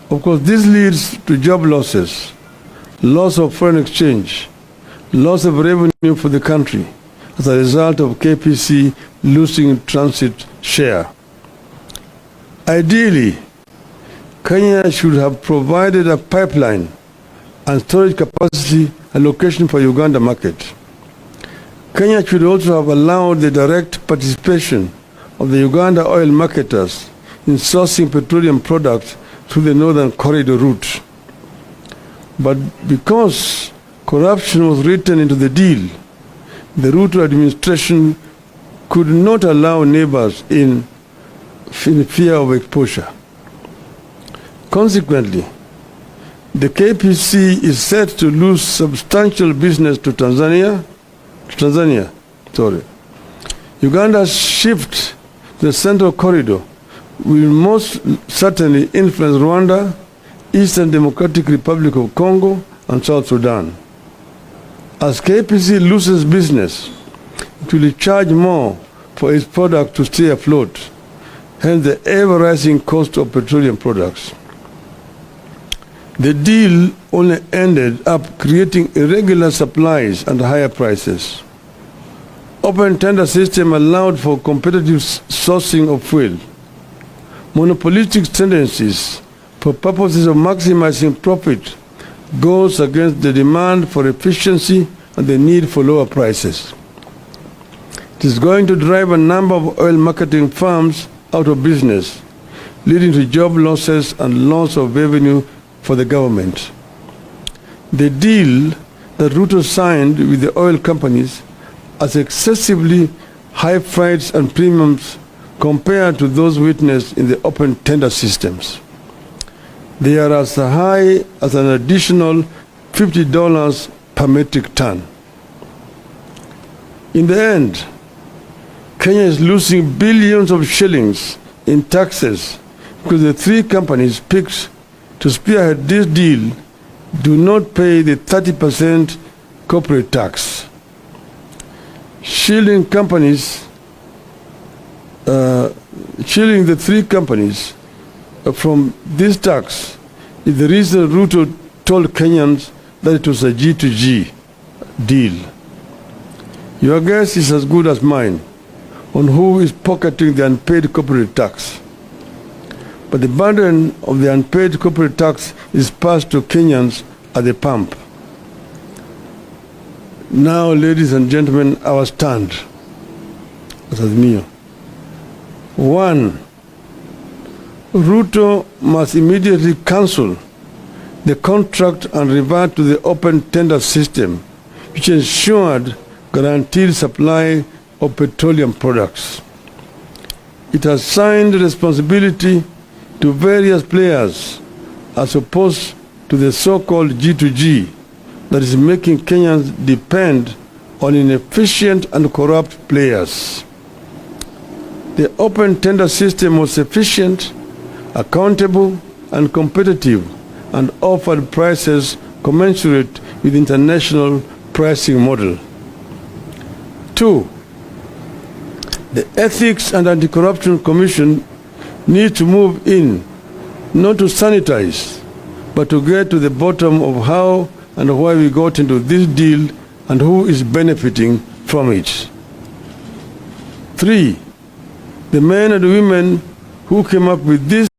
Of course, this leads to job losses, loss of foreign exchange, loss of revenue for the country as a result of KPC losing transit share. Ideally, Kenya should have provided a pipeline and storage capacity allocation for Uganda market. Kenya should also have allowed the direct participation of the Uganda oil marketers in sourcing petroleum products through the Northern Corridor route. But because corruption was written into the deal, the Ruto administration could not allow neighbors in fear of exposure. Consequently, the KPC is set to lose substantial business to Tanzania. Uganda's shift to the Central Corridor will most certainly influence Rwanda, Eastern Democratic Republic of Congo, and South Sudan. As KPC loses business, it will charge more for its product to stay afloat, hence the ever-rising cost of petroleum products. The deal only ended up creating irregular supplies and higher prices. Open tender system allowed for competitive sourcing of fuel. Monopolistic tendencies for purposes of maximizing profit goes against the demand for efficiency and the need for lower prices. It is going to drive a number of oil marketing firms out of business, leading to job losses and loss of revenue for the government. The deal that Ruto signed with the oil companies has excessively high freights and premiums compared to those witnessed in the open tender systems. They are as high as an additional $50 per metric ton. In the end, Kenya is losing billions of shillings in taxes because the three companies picked to spearhead this deal do not pay the 30% corporate tax. Shielding the three companies from this tax is the reason Ruto told Kenyans that it was a G2G deal. Your guess is as good as mine on who is pocketing the unpaid corporate tax. But the burden of the unpaid corporate tax is passed to Kenyans at the pump. Now, ladies and gentlemen, our stand as Azimio. 1. Ruto must immediately cancel the contract and revert to the open tender system, which ensured guaranteed supply of petroleum products. It has assigned responsibility to various players as opposed to the so-called G2G that is making Kenyans depend on inefficient and corrupt players. The open tender system was efficient, accountable, and competitive, and offered prices commensurate with international pricing model. 2. The Ethics and Anti-Corruption Commission needs to move in, not to sanitize, but to get to the bottom of how and why we got into this deal and who is benefiting from it. 3. The men and women who came up with this